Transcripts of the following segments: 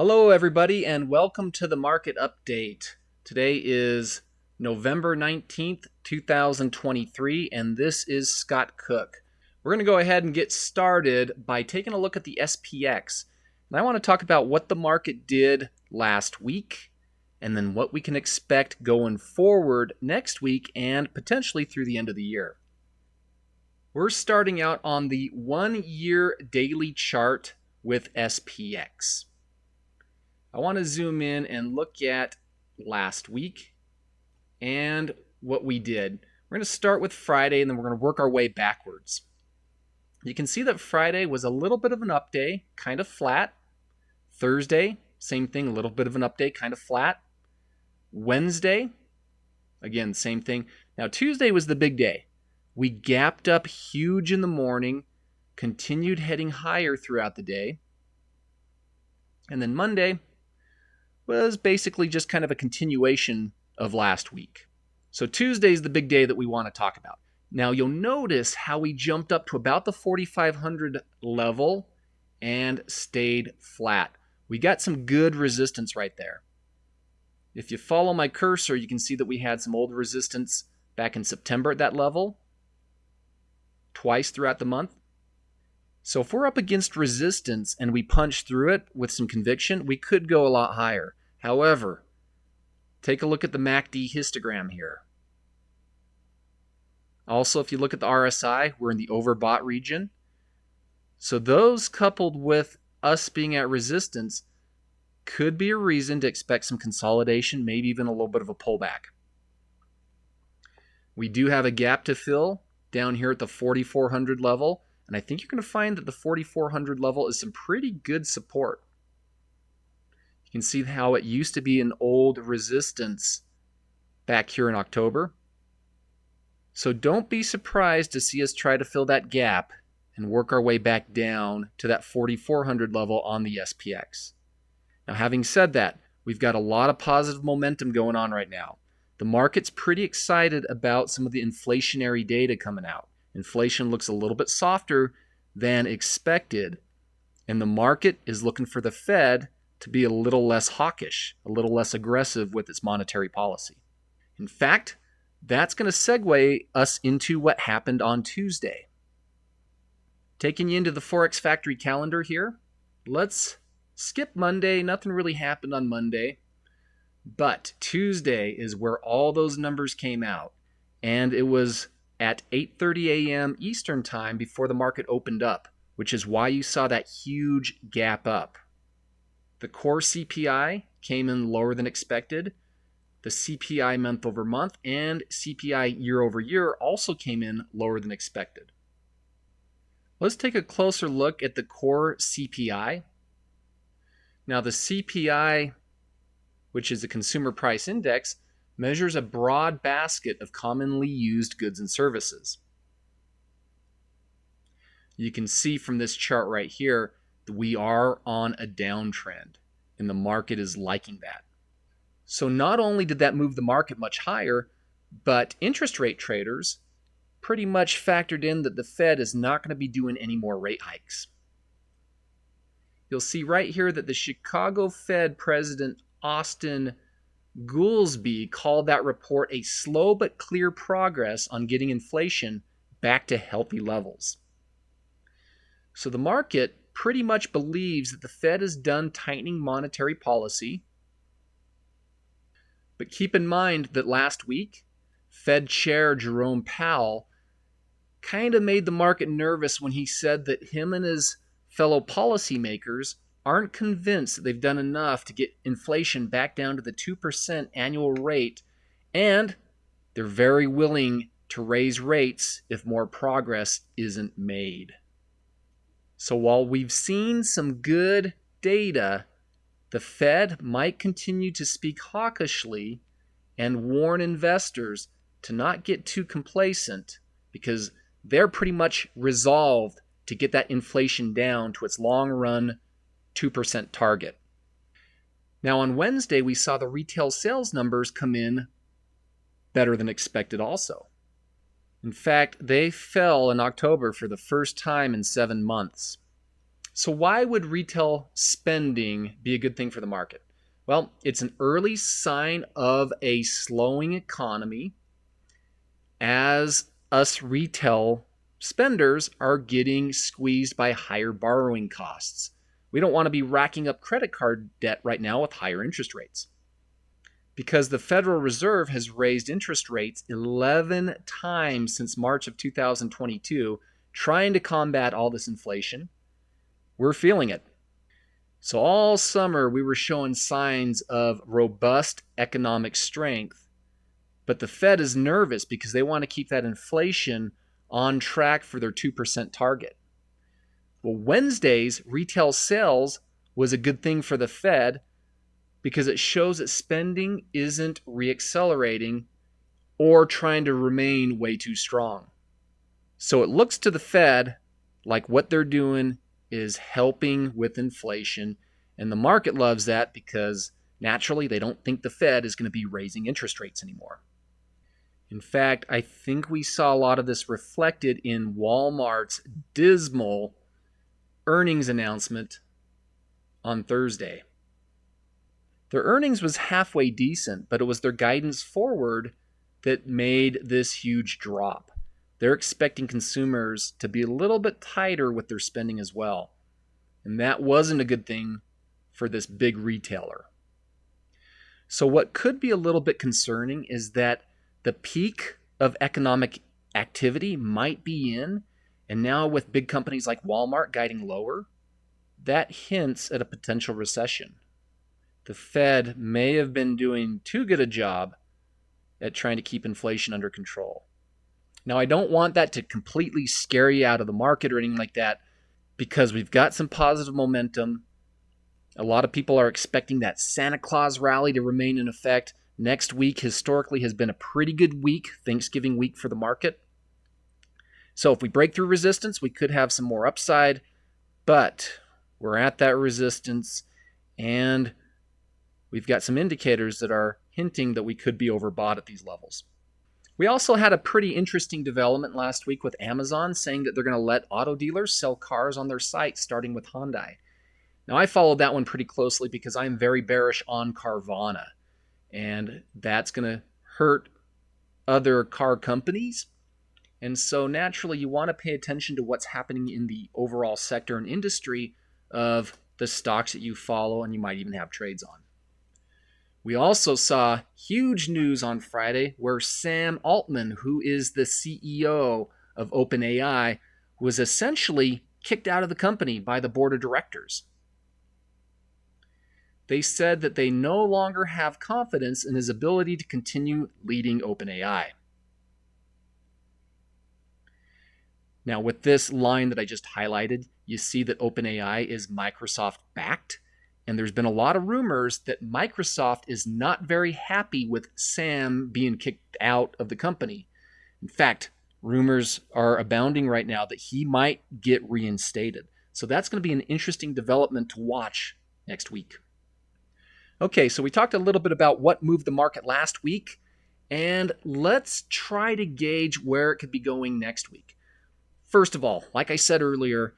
Hello, everybody, and welcome to the market update. Today is November 19th, 2023, and this is Scott Cook. We're going to go ahead and get started by taking a look at the SPX. And I want to talk about what the market did last week and then what we can expect going forward next week and potentially through the end of the year. We're starting out on the 1-year daily chart with SPX. I want to zoom in and look at last week and what we did. We're going to start with Friday and then we're going to work our way backwards. You can see that Friday was a little bit of an up day, kind of flat. Thursday, same thing, a little bit of an up day, kind of flat. Wednesday, again, same thing. Now, Tuesday was the big day. We gapped up huge in the morning, continued heading higher throughout the day. And then Monday was basically just kind of a continuation of last week. So Tuesday's the big day that we want to talk about. Now you'll notice how we jumped up to about the 4,500 level and stayed flat. We got some good resistance right there. If you follow my cursor, you can see that we had some old resistance back in September at that level, twice throughout the month. So if we're up against resistance and we punch through it with some conviction, we could go a lot higher. However, take a look at the MACD histogram here. Also, if you look at the RSI, we're in the overbought region. So those coupled with us being at resistance could be a reason to expect some consolidation, maybe even a little bit of a pullback. We do have a gap to fill down here at the 4,400 level. And I think you're going to find that the 4,400 level is some pretty good support. You can see how it used to be an old resistance back here in October. So don't be surprised to see us try to fill that gap and work our way back down to that 4,400 level on the SPX. Now, having said that, we've got a lot of positive momentum going on right now. The market's pretty excited about some of the inflationary data coming out. Inflation looks a little bit softer than expected, and the market is looking for the Fed to be a little less hawkish, a little less aggressive with its monetary policy. In fact, that's going to segue us into what happened on Tuesday. Taking you into the Forex Factory calendar here, let's skip Monday. Nothing really happened on Monday, but Tuesday is where all those numbers came out, and it was at 8:30 a.m. Eastern Time before the market opened up, which is why you saw that huge gap up. The core CPI came in lower than expected. The CPI month over month and CPI year over year also came in lower than expected. Let's take a closer look at the core CPI. Now the CPI, which is the Consumer Price Index, measures a broad basket of commonly used goods and services. You can see from this chart right here that we are on a downtrend, and the market is liking that. So not only did that move the market much higher, but interest rate traders pretty much factored in that the Fed is not going to be doing any more rate hikes. You'll see right here that the Chicago Fed President Austin Goolsbee called that report a slow but clear progress on getting inflation back to healthy levels. So the market pretty much believes that the Fed is done tightening monetary policy. But keep in mind that last week, Fed Chair Jerome Powell kind of made the market nervous when he said that him and his fellow policymakers aren't convinced that they've done enough to get inflation back down to the 2% annual rate, and they're very willing to raise rates if more progress isn't made. So while we've seen some good data, the Fed might continue to speak hawkishly and warn investors to not get too complacent because they're pretty much resolved to get that inflation down to its long-run 2% target. Now on Wednesday, we saw the retail sales numbers come in better than expected also. In fact, they fell in October for the first time in 7 months. So why would retail spending be a good thing for the market? Well, it's an early sign of a slowing economy as us retail spenders are getting squeezed by higher borrowing costs. We don't want to be racking up credit card debt right now with higher interest rates. Because the Federal Reserve has raised interest rates 11 times since March of 2022, trying to combat all this inflation, we're feeling it. So all summer we were showing signs of robust economic strength, but the Fed is nervous because they want to keep that inflation on track for their 2% target. Well, Wednesday's retail sales was a good thing for the Fed because it shows that spending isn't reaccelerating or trying to remain way too strong. So it looks to the Fed like what they're doing is helping with inflation, and the market loves that because naturally they don't think the Fed is going to be raising interest rates anymore. In fact, I think we saw a lot of this reflected in Walmart's dismal earnings announcement on Thursday. Their earnings was halfway decent, but it was their guidance forward that made this huge drop. They're expecting consumers to be a little bit tighter with their spending as well. And that wasn't a good thing for this big retailer. So what could be a little bit concerning is that the peak of economic activity might be in, and now with big companies like Walmart guiding lower, that hints at a potential recession. The Fed may have been doing too good a job at trying to keep inflation under control. Now, I don't want that to completely scare you out of the market or anything like that, because we've got some positive momentum. A lot of people are expecting that Santa Claus rally to remain in effect. Next week historically has been a pretty good week, Thanksgiving week for the market. So if we break through resistance, we could have some more upside, but we're at that resistance, and we've got some indicators that are hinting that we could be overbought at these levels. We also had a pretty interesting development last week with Amazon saying that they're going to let auto dealers sell cars on their site, starting with Hyundai. Now, I followed that one pretty closely because I'm very bearish on Carvana, and that's going to hurt other car companies. And so naturally, you want to pay attention to what's happening in the overall sector and industry of the stocks that you follow and you might even have trades on. We also saw huge news on Friday where Sam Altman, who is the CEO of OpenAI, was essentially kicked out of the company by the board of directors. They said that they no longer have confidence in his ability to continue leading OpenAI. Now, with this line that I just highlighted, you see that OpenAI is Microsoft backed. And there's been a lot of rumors that Microsoft is not very happy with Sam being kicked out of the company. In fact, rumors are abounding right now that he might get reinstated. So that's going to be an interesting development to watch next week. Okay, so we talked a little bit about what moved the market last week, and let's try to gauge where it could be going next week. First of all, like I said earlier,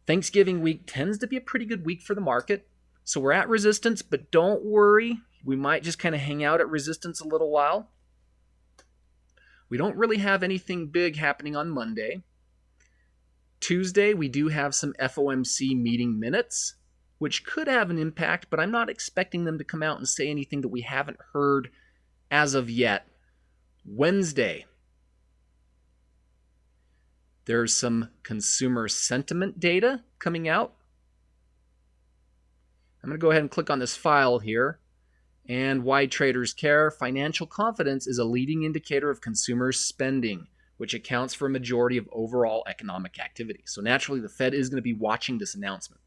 Thanksgiving week tends to be a pretty good week for the market. So we're at resistance, but don't worry. We might just kind of hang out at resistance a little while. We don't really have anything big happening on Monday. Tuesday, we do have some FOMC meeting minutes, which could have an impact, but I'm not expecting them to come out and say anything that we haven't heard as of yet. Wednesday, there's some consumer sentiment data coming out. I'm going to go ahead and click on this file here. And why traders care. Financial confidence is a leading indicator of consumer spending, which accounts for a majority of overall economic activity. So naturally, the Fed is going to be watching this announcement.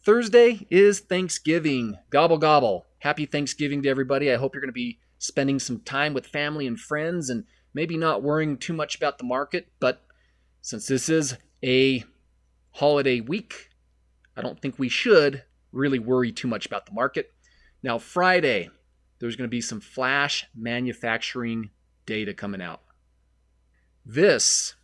Thursday is Thanksgiving. Gobble, gobble. Happy Thanksgiving to everybody. I hope you're going to be spending some time with family and friends and maybe not worrying too much about the market. But since this is a holiday week, I don't think we should really worry too much about the market. Now, Friday, there's going to be some flash manufacturing data coming out. This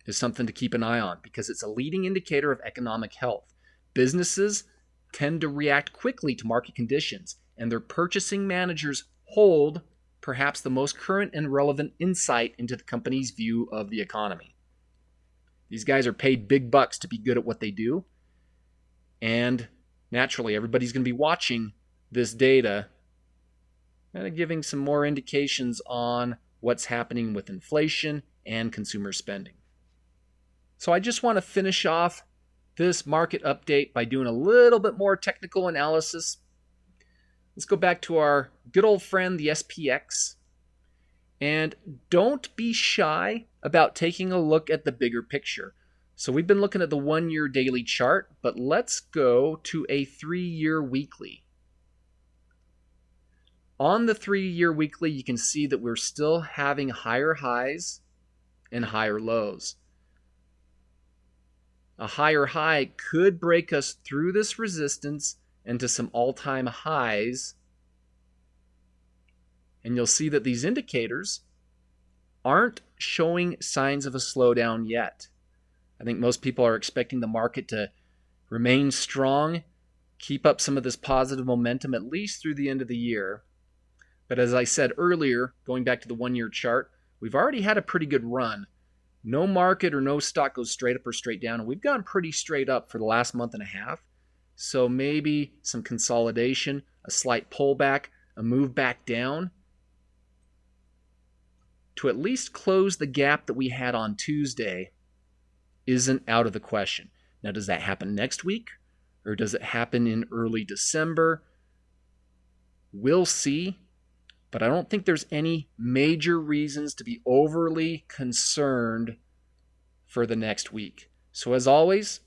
is something to keep an eye on because it's a leading indicator of economic health. Businesses tend to react quickly to market conditions, and their purchasing managers hold perhaps the most current and relevant insight into the company's view of the economy. These guys are paid big bucks to be good at what they do, and naturally, everybody's going to be watching this data and giving some more indications on what's happening with inflation and consumer spending. So I just want to finish off this market update by doing a little bit more technical analysis. Let's go back to our good old friend, the SPX. And don't be shy about taking a look at the bigger picture. So we've been looking at the 1-year daily chart, but let's go to a 3-year weekly. On the 3-year weekly, you can see that we're still having higher highs and higher lows. A higher high could break us through this resistance into some all-time highs. And you'll see that these indicators aren't showing signs of a slowdown yet. I think most people are expecting the market to remain strong, keep up some of this positive momentum at least through the end of the year. But as I said earlier, going back to the 1-year chart, we've already had a pretty good run. No market or no stock goes straight up or straight down, and we've gone pretty straight up for the last month and a half. So maybe some consolidation, a slight pullback, a move back down to at least close the gap that we had on Tuesday isn't out of the question. Now, does that happen next week, or does it happen in early December? We'll see. But I don't think there's any major reasons to be overly concerned for the next week. So as always,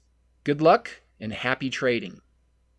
good luck and happy trading.